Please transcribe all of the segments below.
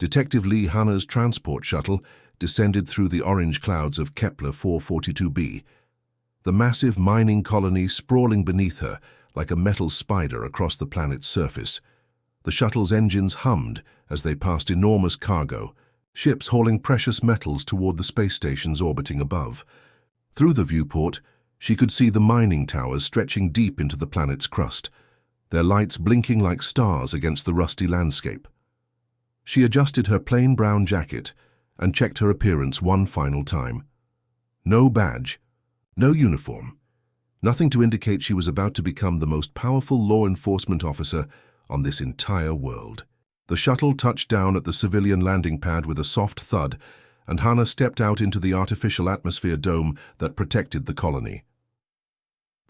Detective Lee Hanna's transport shuttle descended through the orange clouds of Kepler 442b, the massive mining colony sprawling beneath her like a metal spider across the planet's surface. The shuttle's engines hummed as they passed enormous cargo, ships hauling precious metals toward the space stations orbiting above. Through the viewport, she could see the mining towers stretching deep into the planet's crust, their lights blinking like stars against the rusty landscape. She adjusted her plain brown jacket and checked her appearance one final time. No badge, no uniform, nothing to indicate she was about to become the most powerful law enforcement officer on this entire world. The shuttle touched down at the civilian landing pad with a soft thud, and Hanna stepped out into the artificial atmosphere dome that protected the colony.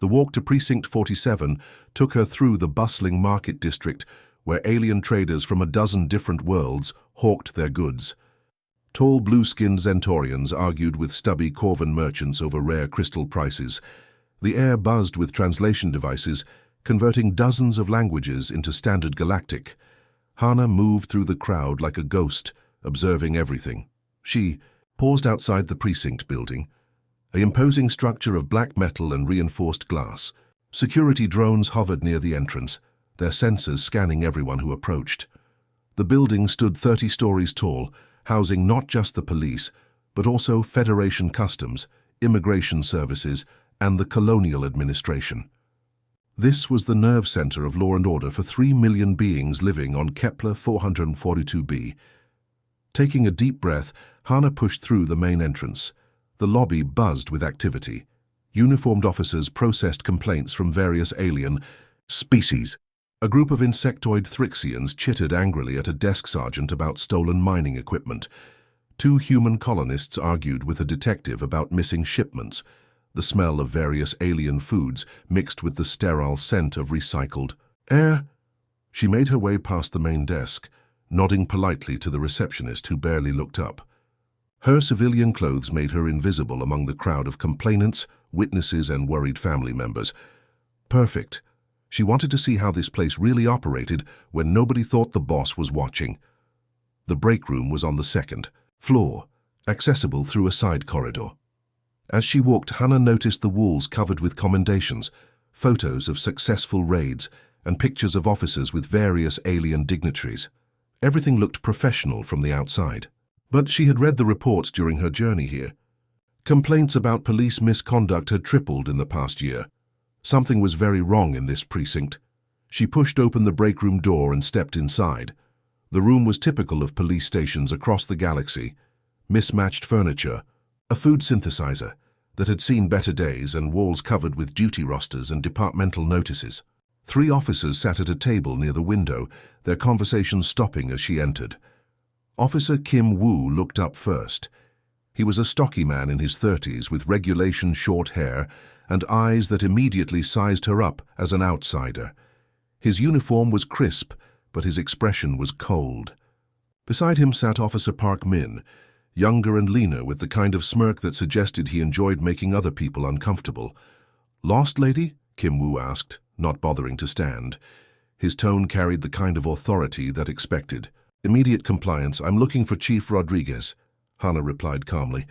The walk to Precinct 47 took her through the bustling market district where alien traders from a dozen different worlds hawked their goods. Tall blue-skinned Zentorians argued with stubby Corvan merchants over rare crystal prices. The air buzzed with translation devices, converting dozens of languages into standard Galactic. Hanna moved through the crowd like a ghost, observing everything. She paused outside the precinct building, an imposing structure of black metal and reinforced glass. Security drones hovered near the entrance, their sensors scanning everyone who approached. The building stood 30 stories tall, housing not just the police, but also Federation Customs, Immigration Services, and the Colonial Administration. This was the nerve center of law and order for 3 million beings living on Kepler 442b. Taking a deep breath, Hanna pushed through the main entrance. The lobby buzzed with activity. Uniformed officers processed complaints from various alien species. A group of insectoid Thrixians chittered angrily at a desk sergeant about stolen mining equipment. 2 human colonists argued with a detective about missing shipments. The smell of various alien foods mixed with the sterile scent of recycled air. She made her way past the main desk, nodding politely to the receptionist who barely looked up. Her civilian clothes made her invisible among the crowd of complainants, witnesses, and worried family members. Perfect. She wanted to see how this place really operated when nobody thought the boss was watching. The break room was on the 2nd floor, accessible through a side corridor. As she walked, Hanna noticed the walls covered with commendations, photos of successful raids, and pictures of officers with various alien dignitaries. Everything looked professional from the outside. But she had read the reports during her journey here. Complaints about police misconduct had tripled in the past year. Something was very wrong in this precinct. She pushed open the break room door and stepped inside. The room was typical of police stations across the galaxy. Mismatched furniture, a food synthesizer that had seen better days, and walls covered with duty rosters and departmental notices. 3 officers sat at a table near the window, their conversations stopping as she entered. Officer Kim Woo looked up first. He was a stocky man in his 30s with regulation short hair and eyes that immediately sized her up as an outsider. His uniform was crisp, but his expression was cold. Beside him sat Officer Park Min, younger and leaner, with the kind of smirk that suggested he enjoyed making other people uncomfortable. "Lost, lady?" Kim Woo asked, not bothering to stand. His tone carried the kind of authority that expected. "Immediate compliance. I'm looking for Chief Rodriguez," Hanna replied calmly,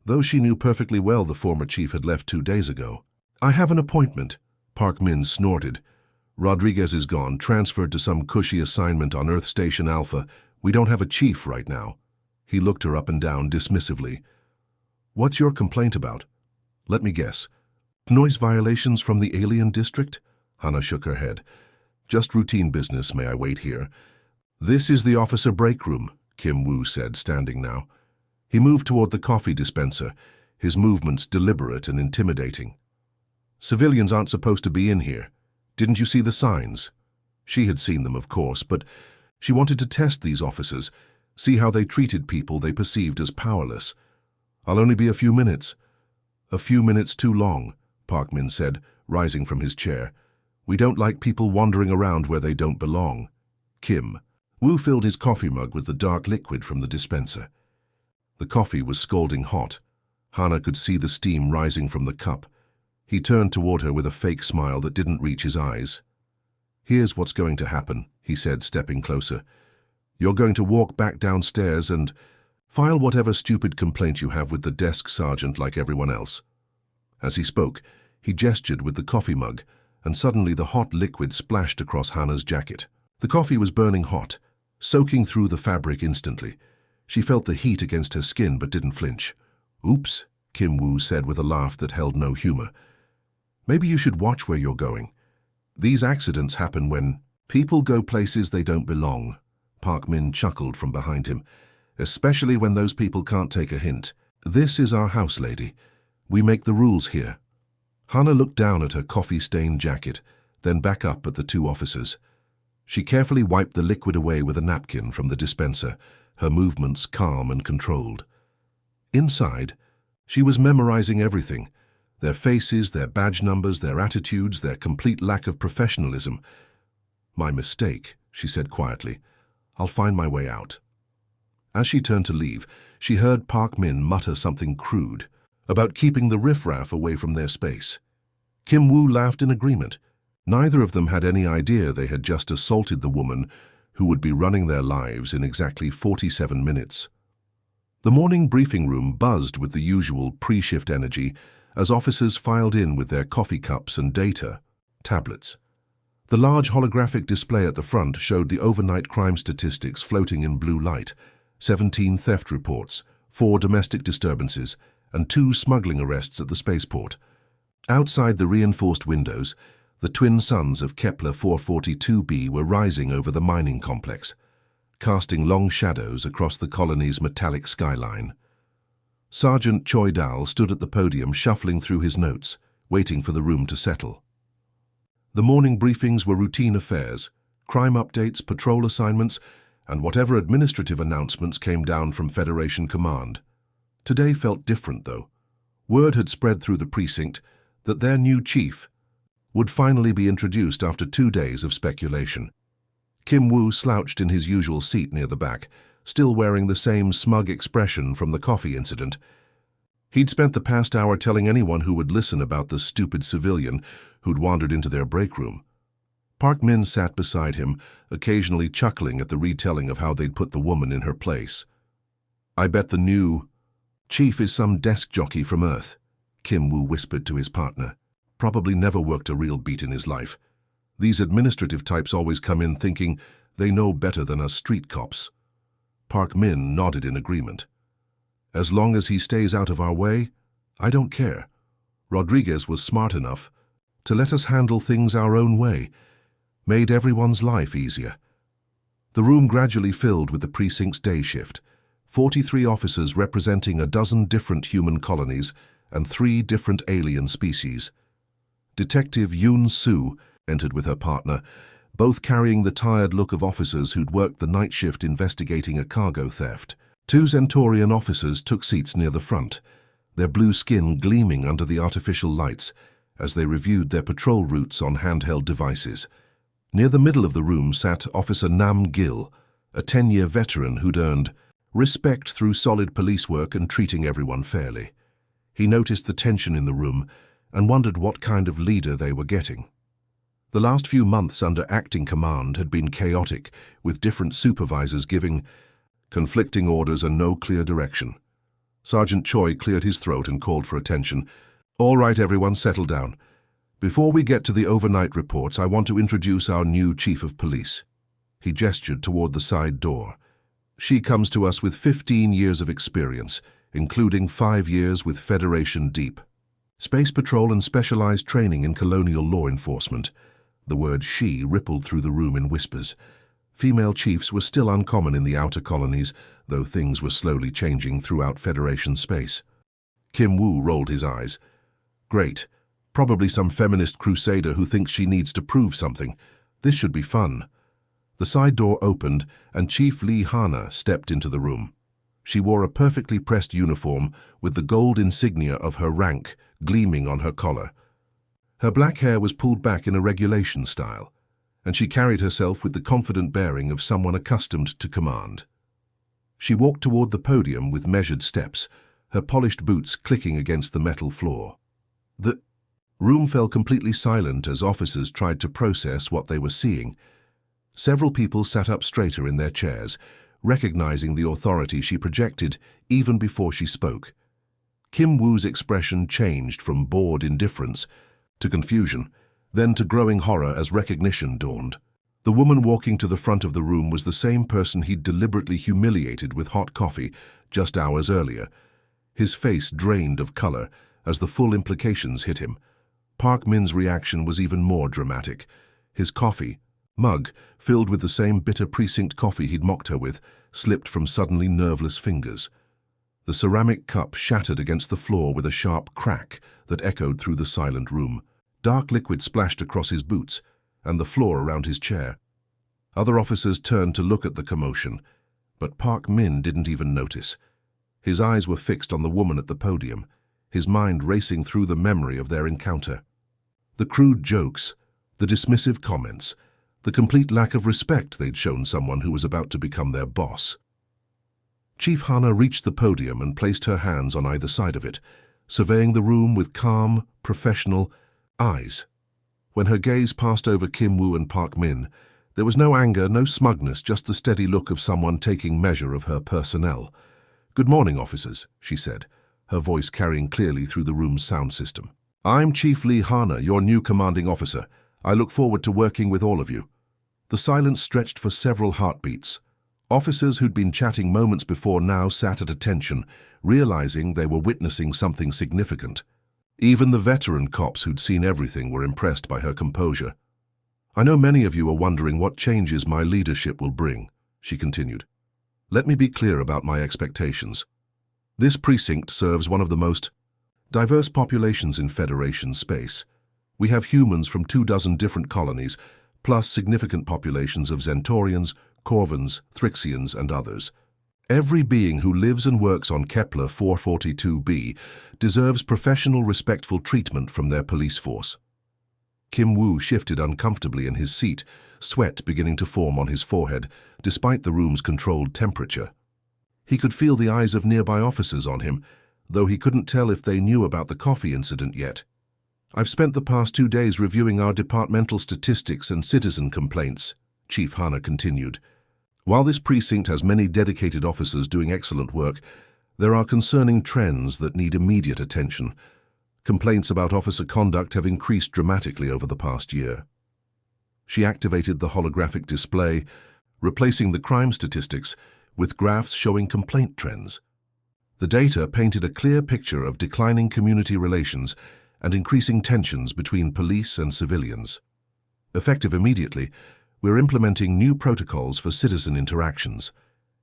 though she knew perfectly well the former chief had left 2 days ago. "I have an appointment," Park Min snorted. "Rodriguez is gone, transferred to some cushy assignment on Earth Station Alpha. We don't have a chief right now." He looked her up and down dismissively. "What's your complaint about?" "Let me guess. Noise violations from the alien district?" Hanna shook her head. "Just routine business. May I wait here?" "This is the officer break room," Kim Woo said, standing now. He moved toward the coffee dispenser, his movements deliberate and intimidating. "Civilians aren't supposed to be in here. Didn't you see the signs?" She had seen them, of course, but she wanted to test these officers, see how they treated people they perceived as powerless. "I'll only be a few minutes." "A few minutes too long," Park Min said, rising from his chair. "We don't like people wandering around where they don't belong." "Kim." Wu filled his coffee mug with the dark liquid from the dispenser. The coffee was scalding hot. Hanna could see the steam rising from the cup. He turned toward her with a fake smile that didn't reach his eyes. "Here's what's going to happen," he said, stepping closer. You're going to walk back downstairs and file whatever stupid complaint you have with the desk sergeant like everyone else." As he spoke, he gestured with the coffee mug, and suddenly the hot liquid splashed across Hannah's jacket. The coffee was burning hot, soaking through the fabric instantly. She felt the heat against her skin but didn't flinch. "Oops," Kim Woo said with a laugh that held no humor. "Maybe you should watch where you're going. These accidents happen when people go places they don't belong." Park Min chuckled from behind him. "Especially when those people can't take a hint. This is our house, lady. We make the rules here." Hannah looked down at her coffee-stained jacket, then back up at the two officers. She carefully wiped the liquid away with a napkin from the dispenser, her movements calm and controlled. Inside, she was memorizing everything: their faces, their badge numbers, their attitudes, their complete lack of professionalism. "My mistake," she said quietly. "I'll find my way out." As she turned to leave, she heard Park Min mutter something crude about keeping the riffraff away from their space. Kim Woo laughed in agreement. Neither of them had any idea they had just assaulted the woman who would be running their lives in exactly 47 minutes. The morning briefing room buzzed with the usual pre-shift energy as officers filed in with their coffee cups and data tablets. The large holographic display at the front showed the overnight crime statistics floating in blue light: 17 theft reports, 4 domestic disturbances, and 2 smuggling arrests at the spaceport. Outside the reinforced windows, the twin suns of Kepler 442b were rising over the mining complex, casting long shadows across the colony's metallic skyline. Sergeant Choi Dal stood at the podium shuffling through his notes, waiting for the room to settle. The morning briefings were routine affairs: crime updates, patrol assignments, and whatever administrative announcements came down from Federation Command. Today felt different, though. Word had spread through the precinct that their new chief would finally be introduced after 2 days of speculation. Kim Woo slouched in his usual seat near the back, still wearing the same smug expression from the coffee incident. He'd spent the past hour telling anyone who would listen about the stupid civilian who'd wandered into their break room. Park Min sat beside him, occasionally chuckling at the retelling of how they'd put the woman in her place. "I bet the new chief is some desk jockey from Earth," Kim Woo whispered to his partner. "Probably never worked a real beat in his life. These administrative types always come in thinking they know better than us street cops." Park Min nodded in agreement. "As long as he stays out of our way, I don't care. Rodriguez was smart enough to let us handle things our own way. Made everyone's life easier." The room gradually filled with the precinct's day shift: 43 officers representing a dozen different human colonies and 3 different alien species. Detective Yoon Soo entered with her partner, both carrying the tired look of officers who'd worked the night shift investigating a cargo theft. 2 Centaurian officers took seats near the front, their blue skin gleaming under the artificial lights as they reviewed their patrol routes on handheld devices. Near the middle of the room sat Officer Nam Gil, a 10-year veteran who'd earned respect through solid police work and treating everyone fairly. He noticed the tension in the room and wondered what kind of leader they were getting. The last few months under acting command had been chaotic, with different supervisors giving conflicting orders and no clear direction. Sergeant Choi cleared his throat and called for attention. "All right, everyone, settle down. Before we get to the overnight reports, I want to introduce our new chief of police." He gestured toward the side door. "She comes to us with 15 years of experience, including 5 years with Federation Deep Space Patrol and specialized training in colonial law enforcement." The word "she" rippled through the room in whispers. Female chiefs were still uncommon in the outer colonies, though things were slowly changing throughout Federation space. Kim Woo rolled his eyes. "Great. Probably some feminist crusader who thinks she needs to prove something. This should be fun." The side door opened, and Chief Lee Hana stepped into the room. She wore a perfectly pressed uniform with the gold insignia of her rank gleaming on her collar. Her black hair was pulled back in a regulation style, and she carried herself with the confident bearing of someone accustomed to command. She walked toward the podium with measured steps, her polished boots clicking against the metal floor. The room fell completely silent as officers tried to process what they were seeing. Several people sat up straighter in their chairs, recognizing the authority she projected even before she spoke. Kim Woo's expression changed from bored indifference to confusion, then to growing horror as recognition dawned. The woman walking to the front of the room was the same person he'd deliberately humiliated with hot coffee just hours earlier. His face drained of color as the full implications hit him. Park Min's reaction was even more dramatic. His coffee mug, filled with the same bitter precinct coffee he'd mocked her with, slipped from suddenly nerveless fingers. The ceramic cup shattered against the floor with a sharp crack that echoed through the silent room. Dark liquid splashed across his boots and the floor around his chair. Other officers turned to look at the commotion, but Park Min didn't even notice. His eyes were fixed on the woman at the podium, his mind racing through the memory of their encounter. The crude jokes, the dismissive comments, the complete lack of respect they'd shown someone who was about to become their boss. Chief Hana reached the podium and placed her hands on either side of it, surveying the room with calm, professional eyes. When her gaze passed over Kim Woo and Park Min, there was no anger, no smugness, just the steady look of someone taking measure of her personnel. "Good morning, officers," she said, her voice carrying clearly through the room's sound system. "I'm Chief Lee Hana, your new commanding officer. I look forward to working with all of you." The silence stretched for several heartbeats. Officers who'd been chatting moments before now sat at attention, realizing they were witnessing something significant. Even the veteran cops who'd seen everything were impressed by her composure. "I know many of you are wondering what changes my leadership will bring," she continued. "Let me be clear about my expectations. This precinct serves one of the most diverse populations in Federation space. We have humans from 24 different colonies, plus significant populations of Zentorians, Corvans, Thrixians, and others. Every being who lives and works on Kepler 442b deserves professional, respectful treatment from their police force." Kim Woo shifted uncomfortably in his seat, sweat beginning to form on his forehead, despite the room's controlled temperature. He could feel the eyes of nearby officers on him, though he couldn't tell if they knew about the coffee incident yet. "I've spent the past 2 days reviewing our departmental statistics and citizen complaints," Chief Hana continued. "While this precinct has many dedicated officers doing excellent work, there are concerning trends that need immediate attention. Complaints about officer conduct have increased dramatically over the past year." She activated the holographic display, replacing the crime statistics with graphs showing complaint trends. The data painted a clear picture of declining community relations and increasing tensions between police and civilians. Effective immediately, we're implementing new protocols for citizen interactions.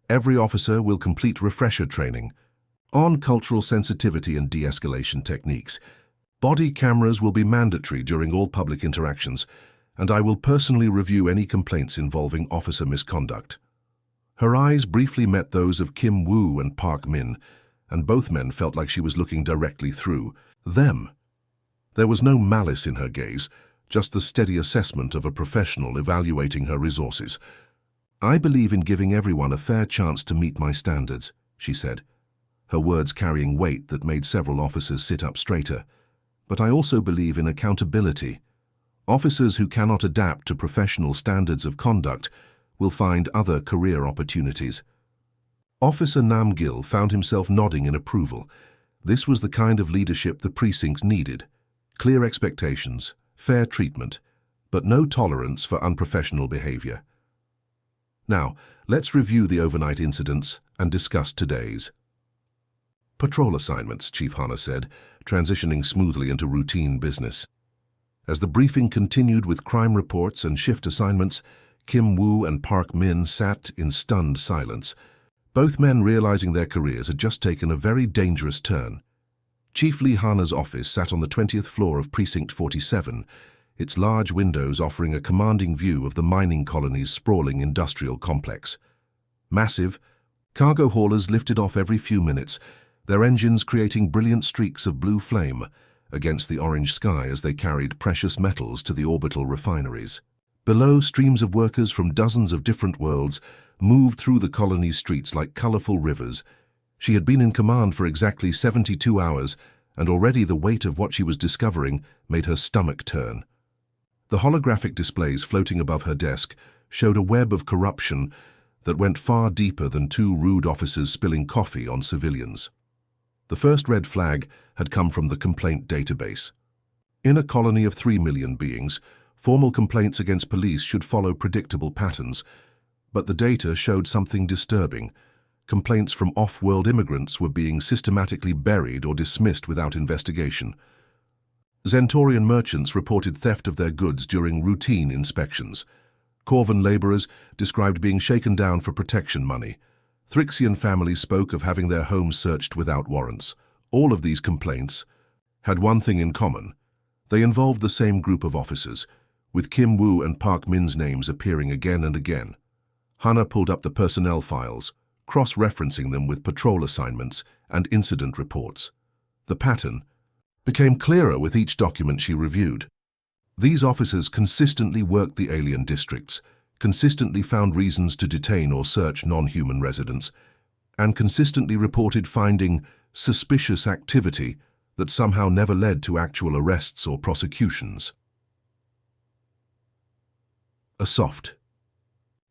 Every officer will complete refresher training on cultural sensitivity and de-escalation techniques. Body cameras will be mandatory during all public interactions, and I will personally review any complaints involving officer misconduct. Her eyes briefly met those of Kim Woo and Park Min, and both men felt like she was looking directly through them. There was no malice in her gaze, just the steady assessment of a professional evaluating her resources. "I believe in giving everyone a fair chance to meet my standards," she said, her words carrying weight that made several officers sit up straighter. "But I also believe in accountability. Officers who cannot adapt to professional standards of conduct will find other career opportunities." Officer Namgil found himself nodding in approval. This was the kind of leadership the precinct needed. Clear expectations, fair treatment, but no tolerance for unprofessional behavior. Now, let's review the overnight incidents and discuss today's. "Patrol assignments," Chief Hana said, transitioning smoothly into routine business. As the briefing continued with crime reports and shift assignments, Kim Woo and Park Min sat in stunned silence, both men realizing their careers had just taken a very dangerous turn. Chief Lee Hana's office sat on the 20th floor of Precinct 47, its large windows offering a commanding view of the mining colony's sprawling industrial complex. Massive, cargo haulers lifted off every few minutes, their engines creating brilliant streaks of blue flame against the orange sky as they carried precious metals to the orbital refineries. Below, streams of workers from dozens of different worlds moved through the colony's streets like colorful rivers. She had been in command for exactly 72 hours, and already the weight of what she was discovering made her stomach turn. The holographic displays floating above her desk showed a web of corruption that went far deeper than two rude officers spilling coffee on civilians. The first red flag had come from the complaint database. In a colony of 3 million beings, formal complaints against police should follow predictable patterns, but the data showed something disturbing. Complaints from off-world immigrants were being systematically buried or dismissed without investigation. Zentorian merchants reported theft of their goods during routine inspections. Corvan laborers described being shaken down for protection money. Thrixian families spoke of having their homes searched without warrants. All of these complaints had one thing in common. They involved the same group of officers, with Kim Woo and Park Min's names appearing again and again. Hannah pulled up the personnel files, cross-referencing them with patrol assignments and incident reports. The pattern became clearer with each document she reviewed. These officers consistently worked the alien districts, consistently found reasons to detain or search non-human residents, and consistently reported finding suspicious activity that somehow never led to actual arrests or prosecutions. A soft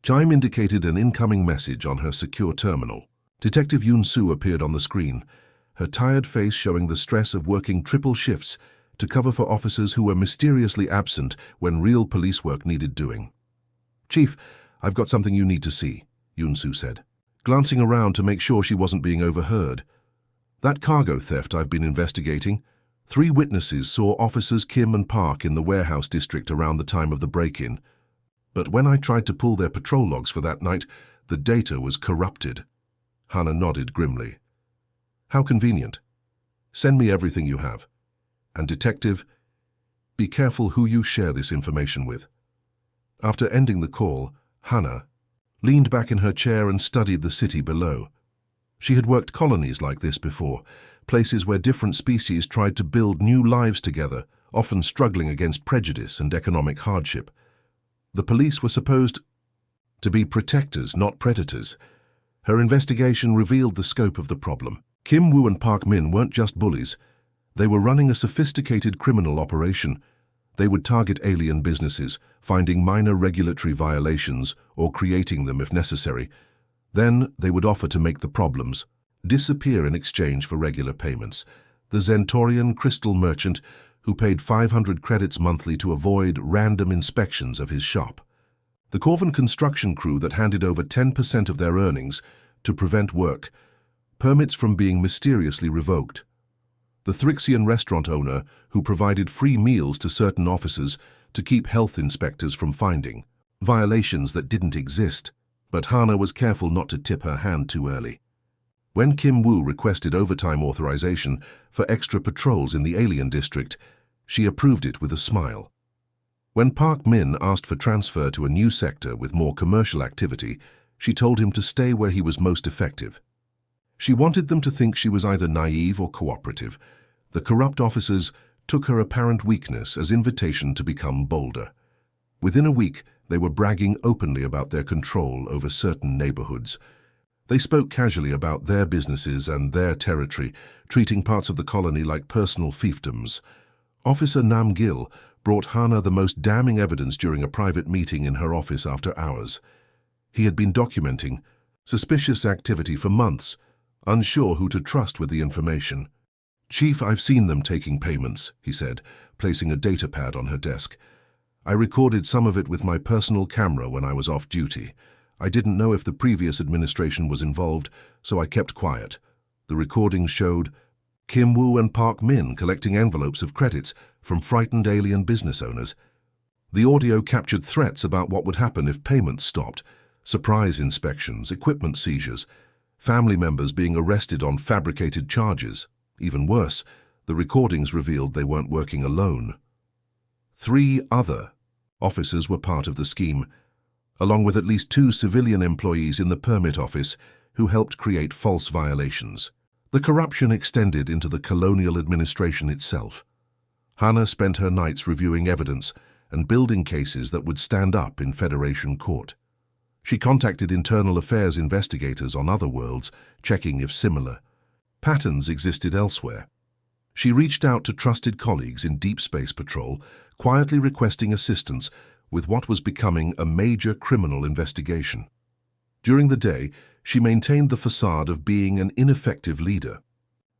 chime indicated an incoming message on her secure terminal. Detective Yoon Soo appeared on the screen, her tired face showing the stress of working triple shifts to cover for officers who were mysteriously absent when real police work needed doing. "Chief, I've got something you need to see," Yoon Soo said, glancing around to make sure she wasn't being overheard. "That cargo theft I've been investigating, 3 witnesses saw officers Kim and Park in the warehouse district around the time of the break-in. But when I tried to pull their patrol logs for that night, the data was corrupted." Hannah nodded grimly. "How convenient. Send me everything you have. And detective, be careful who you share this information with." After ending the call, Hannah leaned back in her chair and studied the city below. She had worked colonies like this before, places where different species tried to build new lives together, often struggling against prejudice and economic hardship. The police were supposed to be protectors, not predators. Her investigation revealed the scope of the problem. Kim Woo and Park Min weren't just bullies. They were running a sophisticated criminal operation. They would target alien businesses, finding minor regulatory violations or creating them if necessary. Then they would offer to make the problems disappear in exchange for regular payments. The Zentorian crystal merchant who paid 500 credits monthly to avoid random inspections of his shop. The Corvan construction crew that handed over 10% of their earnings to prevent work, permits from being mysteriously revoked. The Thrixian restaurant owner who provided free meals to certain officers to keep health inspectors from finding violations that didn't exist, but Hannah was careful not to tip her hand too early. When Kim Woo requested overtime authorization for extra patrols in the alien district, she approved it with a smile. When Park Min asked for transfer to a new sector with more commercial activity, she told him to stay where he was most effective. She wanted them to think she was either naive or cooperative. The corrupt officers took her apparent weakness as invitation to become bolder. Within a week, they were bragging openly about their control over certain neighborhoods. They spoke casually about their businesses and their territory, treating parts of the colony like personal fiefdoms. Officer Nam Gil brought Hannah the most damning evidence during a private meeting in her office after hours. He had been documenting suspicious activity for months, unsure who to trust with the information. "Chief, I've seen them taking payments," he said, placing a data pad on her desk. "I recorded some of it with my personal camera when I was off duty. I didn't know if the previous administration was involved, so I kept quiet. The recordings showed Kim Woo and Park Min collecting envelopes of credits from frightened alien business owners. The audio captured threats about what would happen if payments stopped, surprise inspections, equipment seizures, family members being arrested on fabricated charges. Even worse, the recordings revealed they weren't working alone. 3 other officers were part of the scheme, along with at least 2 civilian employees in the permit office who helped create false violations. The corruption extended into the colonial administration itself. Hannah spent her nights reviewing evidence and building cases that would stand up in Federation Court. She contacted internal affairs investigators on other worlds, checking if similar patterns existed elsewhere. She reached out to trusted colleagues in Deep Space Patrol, quietly requesting assistance with what was becoming a major criminal investigation. During the day, she maintained the facade of being an ineffective leader.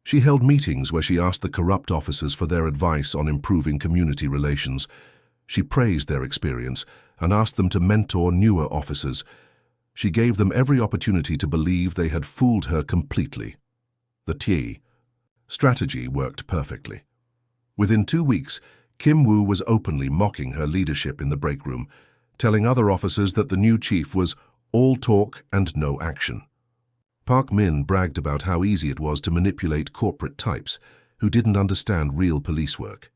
She held meetings where she asked the corrupt officers for their advice on improving community relations. She praised their experience and asked them to mentor newer officers. She gave them every opportunity to believe they had fooled her completely. The TI strategy worked perfectly. Within 2 weeks, Kim Woo was openly mocking her leadership in the break room, telling other officers that the new chief was all talk and no action. Park Min bragged about how easy it was to manipulate corporate types who didn't understand real police work.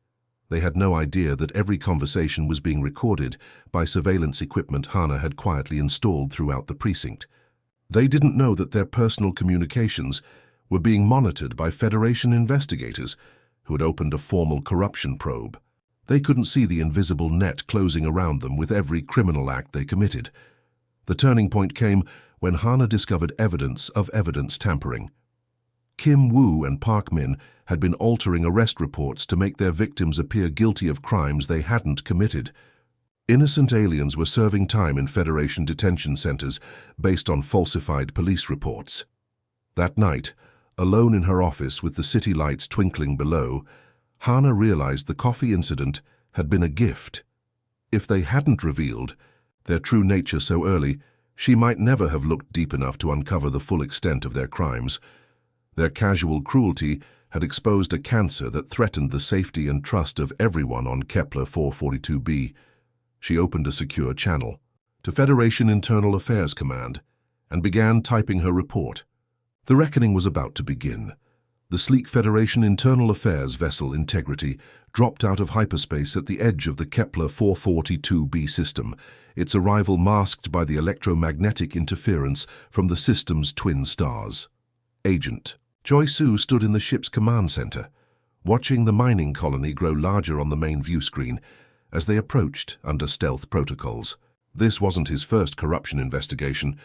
They had no idea that every conversation was being recorded by surveillance equipment Hana had quietly installed throughout the precinct. They didn't know that their personal communications were being monitored by Federation investigators who had opened a formal corruption probe. They couldn't see the invisible net closing around them with every criminal act they committed. The turning point came when Hana discovered evidence of evidence tampering. Kim Woo and Park Min had been altering arrest reports to make their victims appear guilty of crimes they hadn't committed. Innocent aliens were serving time in Federation detention centers based on falsified police reports. That night, alone in her office with the city lights twinkling below, Hana realized the coffee incident had been a gift. If they hadn't revealed their true nature so early, she might never have looked deep enough to uncover the full extent of their crimes. Their casual cruelty had exposed a cancer that threatened the safety and trust of everyone on Kepler 442b. She opened a secure channel to Federation Internal Affairs Command and began typing her report. The reckoning was about to begin. The sleek Federation Internal Affairs vessel Integrity dropped out of hyperspace at the edge of the Kepler 442b system, its arrival masked by the electromagnetic interference from the system's twin stars. Agent Choi Soo stood in the ship's command center, watching the mining colony grow larger on the main view screen as they approached under stealth protocols. This wasn't his first corruption investigation,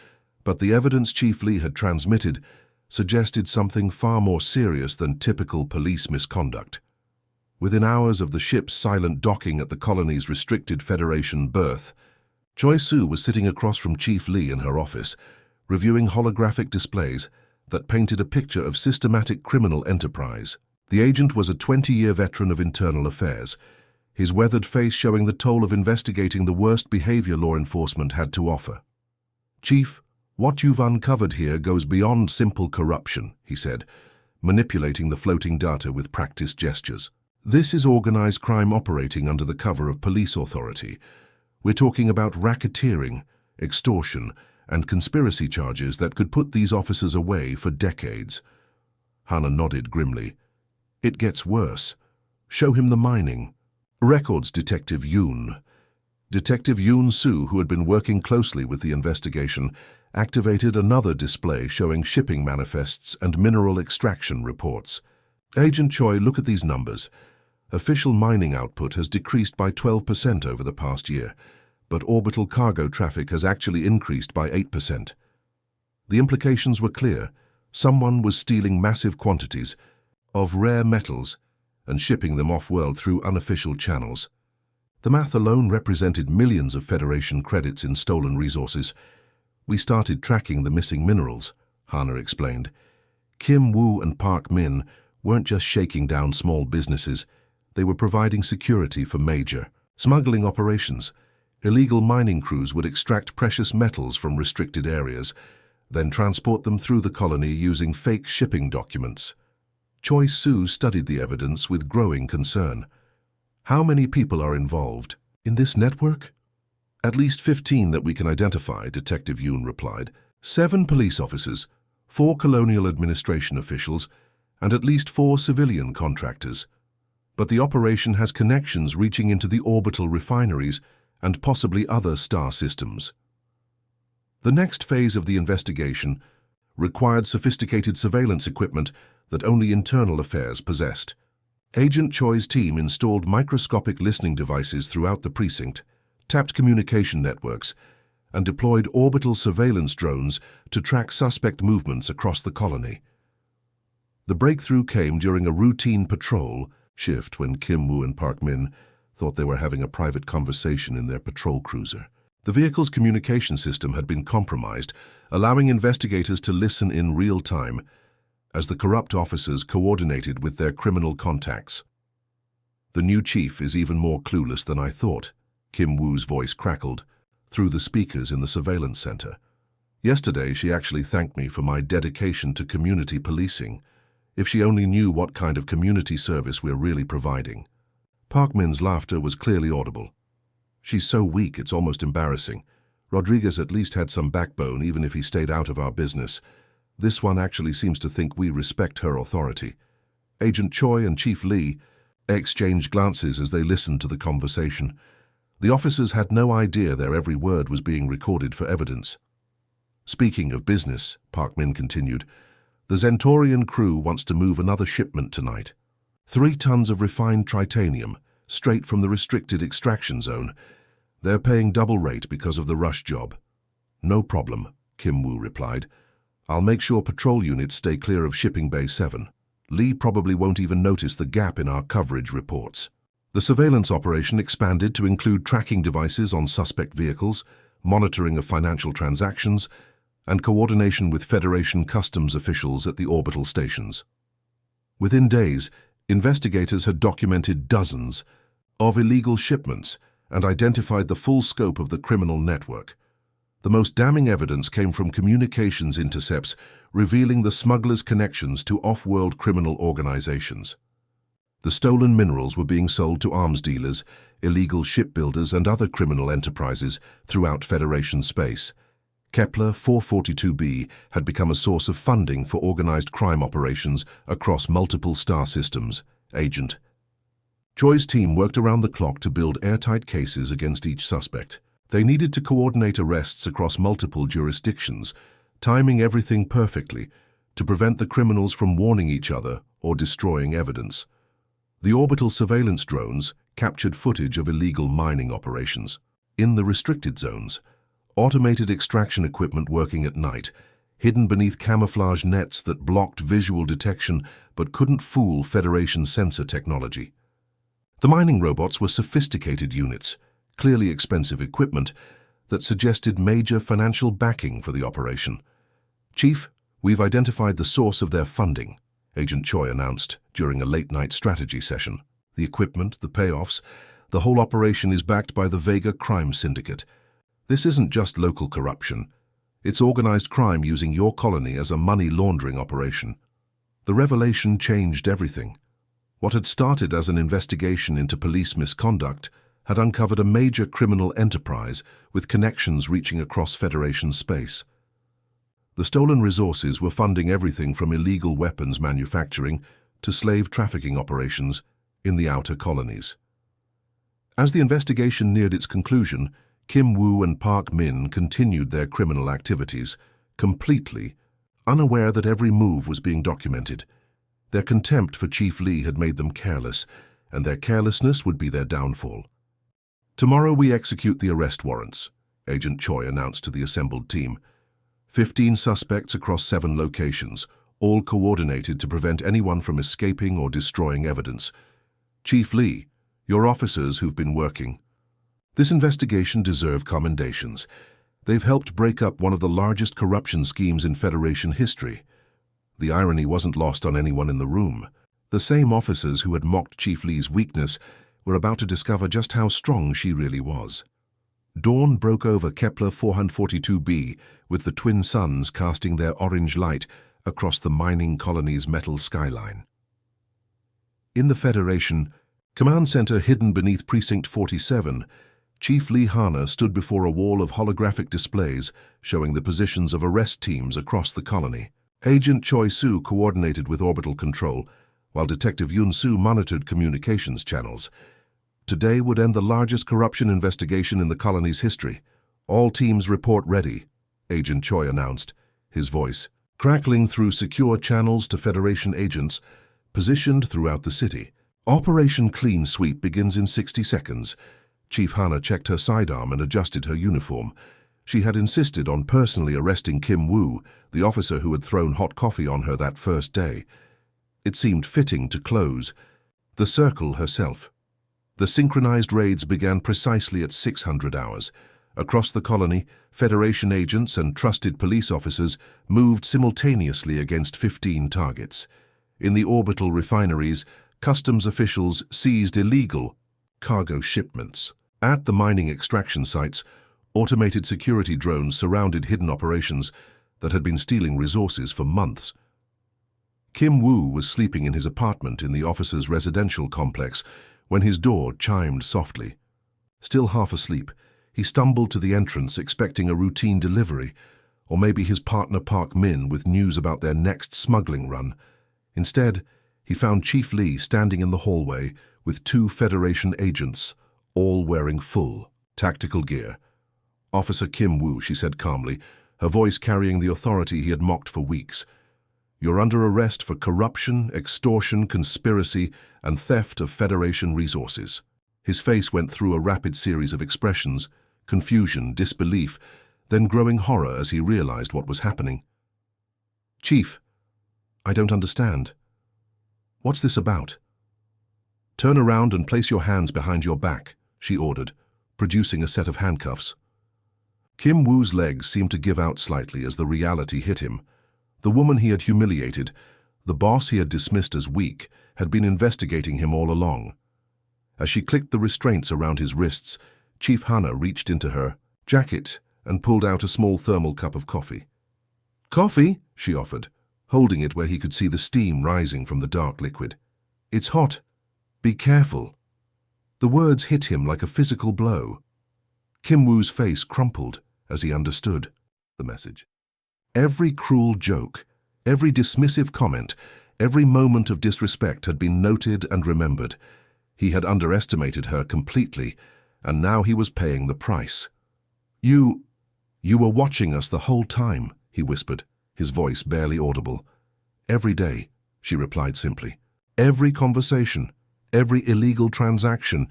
but the evidence Chief Lee had transmitted suggested something far more serious than typical police misconduct. Within hours of the ship's silent docking at the colony's restricted Federation berth, Choi Soo was sitting across from Chief Lee in her office, reviewing holographic displays that painted a picture of systematic criminal enterprise. The agent was a 20-year veteran of internal affairs, his weathered face showing the toll of investigating the worst behavior law enforcement had to offer. "Chief, what you've uncovered here goes beyond simple corruption," he said, manipulating the floating data with practiced gestures. "This is organized crime operating under the cover of police authority. We're talking about racketeering, extortion, and conspiracy charges that could put these officers away for decades." Hana nodded grimly. "It gets worse. Show him the mining." Records Detective Yoon. Detective Yoon Soo, who had been working closely with the investigation, activated another display showing shipping manifests and mineral extraction reports. "Agent Choi, look at these numbers. Official mining output has decreased by 12% over the past year, but orbital cargo traffic has actually increased by 8%. The implications were clear. Someone was stealing massive quantities of rare metals and shipping them off-world through unofficial channels. The math alone represented millions of Federation credits in stolen resources. We started tracking the missing minerals," Hana explained. Kim Woo and Park Min weren't just shaking down small businesses. They were providing security for major smuggling operations. Illegal mining crews would extract precious metals from restricted areas, then transport them through the colony using fake shipping documents. Choi Soo studied the evidence with growing concern. "How many people are involved in this network?" "At least 15 that we can identify," Detective Yoon replied. 7 police officers, 4 colonial administration officials, and at least 4 civilian contractors. But the operation has connections reaching into the orbital refineries and possibly other star systems. The next phase of the investigation required sophisticated surveillance equipment that only internal affairs possessed. Agent Choi's team installed microscopic listening devices throughout the precinct, tapped communication networks, and deployed orbital surveillance drones to track suspect movements across the colony. The breakthrough came during a routine patrol shift when Kim Woo and Park Min thought they were having a private conversation in their patrol cruiser. The vehicle's communication system had been compromised, allowing investigators to listen in real time as the corrupt officers coordinated with their criminal contacts. "The new chief is even more clueless than I thought," Kim Woo's voice crackled through the speakers in the surveillance center. "Yesterday, she actually thanked me for my dedication to community policing. If she only knew what kind of community service we're really providing." Park Min's laughter was clearly audible. "She's so weak, it's almost embarrassing. Rodriguez at least had some backbone, even if he stayed out of our business. This one actually seems to think we respect her authority." Agent Choi and Chief Lee exchanged glances as they listened to the conversation. The officers had no idea their every word was being recorded for evidence. "Speaking of business," Park Min continued, "the Zentorian crew wants to move another shipment tonight. 3 tons of refined tritanium, straight from the restricted extraction zone. They're paying double rate because of the rush job." "No problem," Kim Woo replied. "I'll make sure patrol units stay clear of Shipping Bay 7. Lee probably won't even notice the gap in our coverage reports." The surveillance operation expanded to include tracking devices on suspect vehicles, monitoring of financial transactions, and coordination with Federation customs officials at the orbital stations. Within days, investigators had documented dozens of illegal shipments and identified the full scope of the criminal network. The most damning evidence came from communications intercepts revealing the smugglers' connections to off-world criminal organizations. The stolen minerals were being sold to arms dealers, illegal shipbuilders, and other criminal enterprises throughout Federation space. Kepler 442b had become a source of funding for organized crime operations across multiple star systems. Agent Choi's team worked around the clock to build airtight cases against each suspect. They needed to coordinate arrests across multiple jurisdictions, timing everything perfectly to prevent the criminals from warning each other or destroying evidence. The orbital surveillance drones captured footage of illegal mining operations. In the restricted zones, automated extraction equipment working at night, hidden beneath camouflage nets that blocked visual detection but couldn't fool Federation sensor technology. The mining robots were sophisticated units, clearly expensive equipment that suggested major financial backing for the operation. "Chief, we've identified the source of their funding," Agent Choi announced during a late-night strategy session. "The equipment, the payoffs, the whole operation is backed by the Vega crime syndicate. This isn't just local corruption. It's organized crime using your colony as a money laundering operation." The revelation changed everything. What had started as an investigation into police misconduct had uncovered a major criminal enterprise with connections reaching across Federation space. The stolen resources were funding everything from illegal weapons manufacturing to slave trafficking operations in the outer colonies. As the investigation neared its conclusion, Kim Woo and Park Min continued their criminal activities, completely unaware that every move was being documented. Their contempt for Chief Lee had made them careless, and their carelessness would be their downfall. "Tomorrow we execute the arrest warrants," Agent Choi announced to the assembled team. 15 suspects across 7 locations, all coordinated to prevent anyone from escaping or destroying evidence. "Chief Lee, your officers who've been working. This investigation deserve commendations. They've helped break up one of the largest corruption schemes in Federation history." The irony wasn't lost on anyone in the room. The same officers who had mocked Chief Lee's weakness were about to discover just how strong she really was. Dawn broke over Kepler 442b, with the twin suns casting their orange light across the mining colony's metal skyline. In the Federation Command Center hidden beneath Precinct 47, Chief Lee Hana stood before a wall of holographic displays showing the positions of arrest teams across the colony. Agent Choi Soo coordinated with Orbital Control, while Detective Yun Soo monitored communications channels. Today would end the largest corruption investigation in the colony's history. "All teams report ready," Agent Choi announced, his voice crackling through secure channels to Federation agents positioned throughout the city. "Operation Clean Sweep begins in 60 seconds. Chief Hana checked her sidearm and adjusted her uniform. She had insisted on personally arresting Kim Woo, the officer who had thrown hot coffee on her that first day. It seemed fitting to close the circle herself. The synchronized raids began precisely at 600 hours. Across the colony, Federation agents and trusted police officers moved simultaneously against 15 targets. In the orbital refineries, customs officials seized illegal cargo shipments. At the mining extraction sites, automated security drones surrounded hidden operations that had been stealing resources for months. Kim Woo was sleeping in his apartment in the officer's residential complex when his door chimed softly. Still half asleep, he stumbled to the entrance expecting a routine delivery, or maybe his partner Park Min with news about their next smuggling run. Instead, he found Chief Lee standing in the hallway with 2 Federation agents, all wearing full tactical gear. "Officer Kim Woo," she said calmly, her voice carrying the authority he had mocked for weeks. "You're under arrest for corruption, extortion, conspiracy, and theft of Federation resources." His face went through a rapid series of expressions, confusion, disbelief, then growing horror as he realized what was happening. "Chief, I don't understand. What's this about?" "Turn around and place your hands behind your back," she ordered, producing a set of handcuffs. Kim Woo's legs seemed to give out slightly as the reality hit him. The woman he had humiliated, the boss he had dismissed as weak, had been investigating him all along. As she clicked the restraints around his wrists, Chief Hannah reached into her jacket and pulled out a small thermal cup of coffee. "Coffee?" she offered, holding it where he could see the steam rising from the dark liquid. "It's hot. Be careful." The words hit him like a physical blow. Kim Woo's face crumpled as he understood the message. Every cruel joke, every dismissive comment, every moment of disrespect had been noted and remembered. He had underestimated her completely, and now he was paying the price. You were watching us the whole time," he whispered, his voice barely audible. "Every day," she replied simply. "Every conversation, every illegal transaction,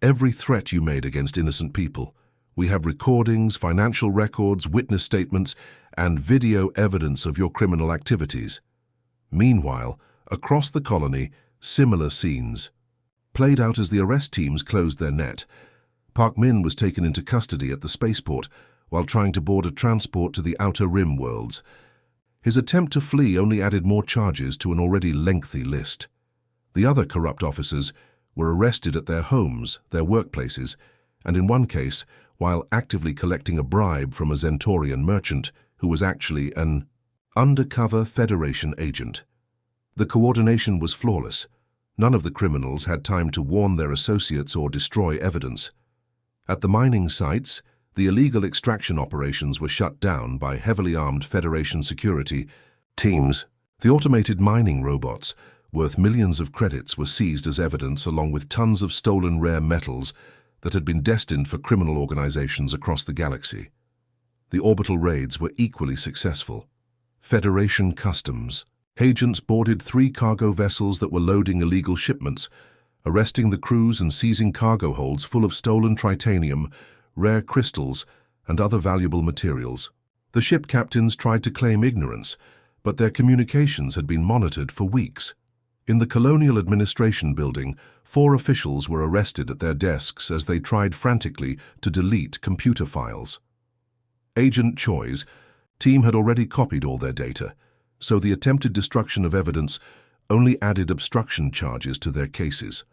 every threat you made against innocent people. We have recordings, financial records, witness statements, and video evidence of your criminal activities." Meanwhile, across the colony, similar scenes played out as the arrest teams closed their net. Park Min was taken into custody at the spaceport while trying to board a transport to the Outer Rim worlds. His attempt to flee only added more charges to an already lengthy list. The other corrupt officers were arrested at their homes, their workplaces, and in one case, while actively collecting a bribe from a Zentorian merchant who was actually an undercover Federation agent. The coordination was flawless. None of the criminals had time to warn their associates or destroy evidence. At the mining sites, the illegal extraction operations were shut down by heavily armed Federation security teams. The automated mining robots, worth millions of credits, were seized as evidence along with tons of stolen rare metals that had been destined for criminal organizations across the galaxy. The orbital raids were equally successful. Federation customs agents boarded 3 cargo vessels that were loading illegal shipments, arresting the crews and seizing cargo holds full of stolen tritanium, rare crystals, and other valuable materials. The ship captains tried to claim ignorance, but their communications had been monitored for weeks. In the Colonial Administration building, 4 officials were arrested at their desks as they tried frantically to delete computer files. Agent Choi's team had already copied all their data, so the attempted destruction of evidence only added obstruction charges to their cases.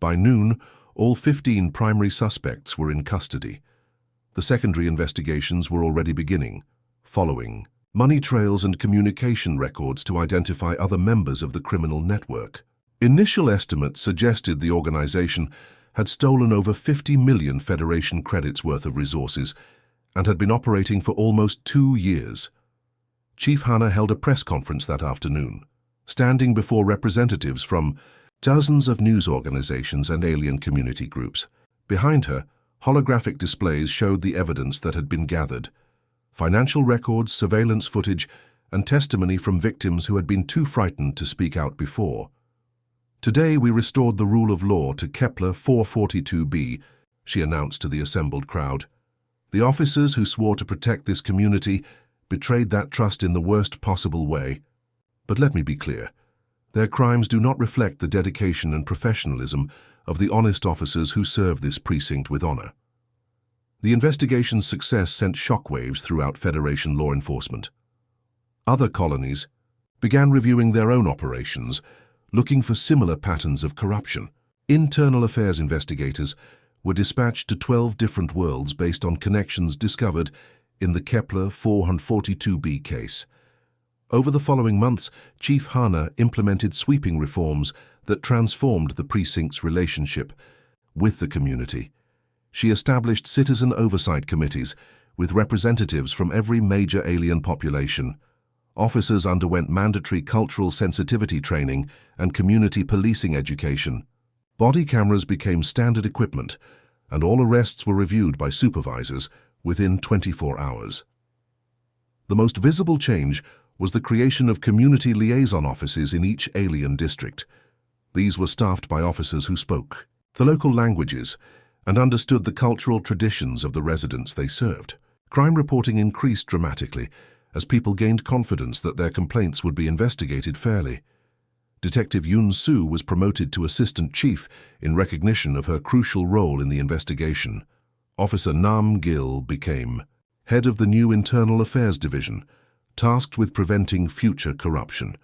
By noon, all 15 primary suspects were in custody. The secondary investigations were already beginning, following money trails and communication records to identify other members of the criminal network. Initial estimates suggested the organization had stolen over 50 million Federation credits worth of resources and had been operating for almost 2 years. Chief Hannah held a press conference that afternoon, standing before representatives from dozens of news organizations and alien community groups. Behind her, holographic displays showed the evidence that had been gathered: financial records, surveillance footage, and testimony from victims who had been too frightened to speak out before. "Today we restored the rule of law to Kepler 442b, she announced to the assembled crowd. "The officers who swore to protect this community betrayed that trust in the worst possible way. But let me be clear. Their crimes do not reflect the dedication and professionalism of the honest officers who served this precinct with honor. The investigation's success sent shockwaves throughout Federation law enforcement. Other colonies began reviewing their own operations, looking for similar patterns of corruption. Internal affairs investigators were dispatched to 12 different worlds based on connections discovered in the Kepler 442b case. Over the following months, Chief Hana implemented sweeping reforms that transformed the precinct's relationship with the community. She established citizen oversight committees with representatives from every major alien population. Officers underwent mandatory cultural sensitivity training and community policing education. Body cameras became standard equipment, and all arrests were reviewed by supervisors within 24 hours. The most visible change was the creation of community liaison offices in each alien district. These were staffed by officers who spoke the local languages and understood the cultural traditions of the residents they served. Crime reporting increased dramatically as people gained confidence that their complaints would be investigated fairly. Detective Yun Su was promoted to assistant chief in recognition of her crucial role in the investigation. Officer Nam Gil became head of the new Internal Affairs Division, tasked with preventing future corruption.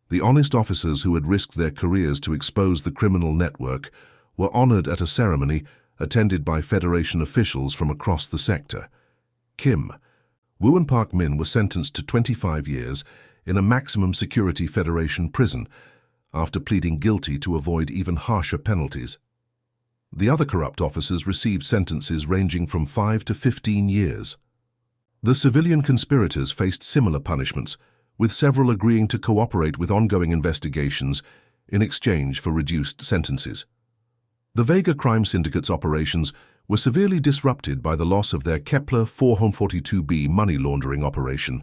The honest officers who had risked their careers to expose the criminal network were honored at a ceremony attended by Federation officials from across the sector. Kim, Wu and Park Min were sentenced to 25 years in a maximum security Federation prison after pleading guilty to avoid even harsher penalties. The other corrupt officers received sentences ranging from 5 to 15 years. The civilian conspirators faced similar punishments, with several agreeing to cooperate with ongoing investigations in exchange for reduced sentences. The Vega crime syndicate's operations were severely disrupted by the loss of their Kepler 442b money laundering operation.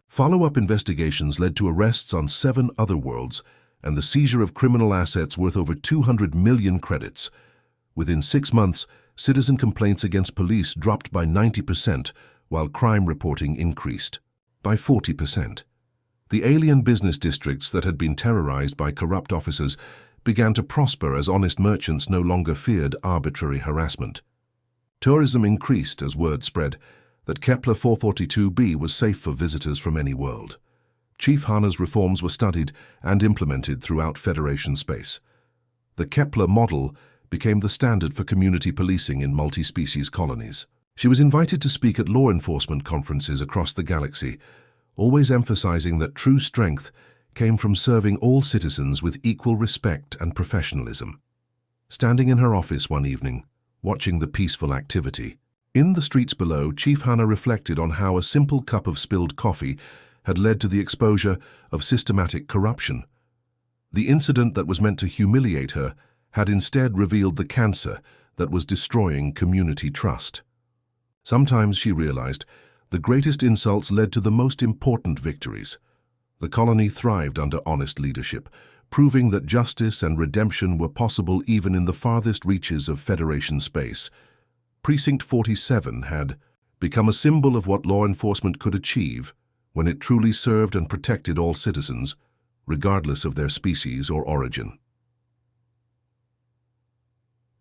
Follow-up investigations led to arrests on 7 other worlds and the seizure of criminal assets worth over 200 million credits. Within 6 months, citizen complaints against police dropped by 90%, while crime reporting increased by 40%. The alien business districts that had been terrorized by corrupt officers began to prosper as honest merchants no longer feared arbitrary harassment. Tourism increased as word spread that Kepler 442b was safe for visitors from any world. Chief Hana's reforms were studied and implemented throughout Federation space. The Kepler model became the standard for community policing in multi-species colonies. She was invited to speak at law enforcement conferences across the galaxy, always emphasizing that true strength came from serving all citizens with equal respect and professionalism. Standing in her office one evening, watching the peaceful activity, in the streets below, Chief Hana reflected on how a simple cup of spilled coffee had led to the exposure of systematic corruption. The incident that was meant to humiliate her had instead revealed the cancer that was destroying community trust. Sometimes, she realized, the greatest insults led to the most important victories. The colony thrived under honest leadership, proving that justice and redemption were possible even in the farthest reaches of Federation space. Precinct 47 had become a symbol of what law enforcement could achieve when it truly served and protected all citizens, regardless of their species or origin.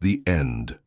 The end.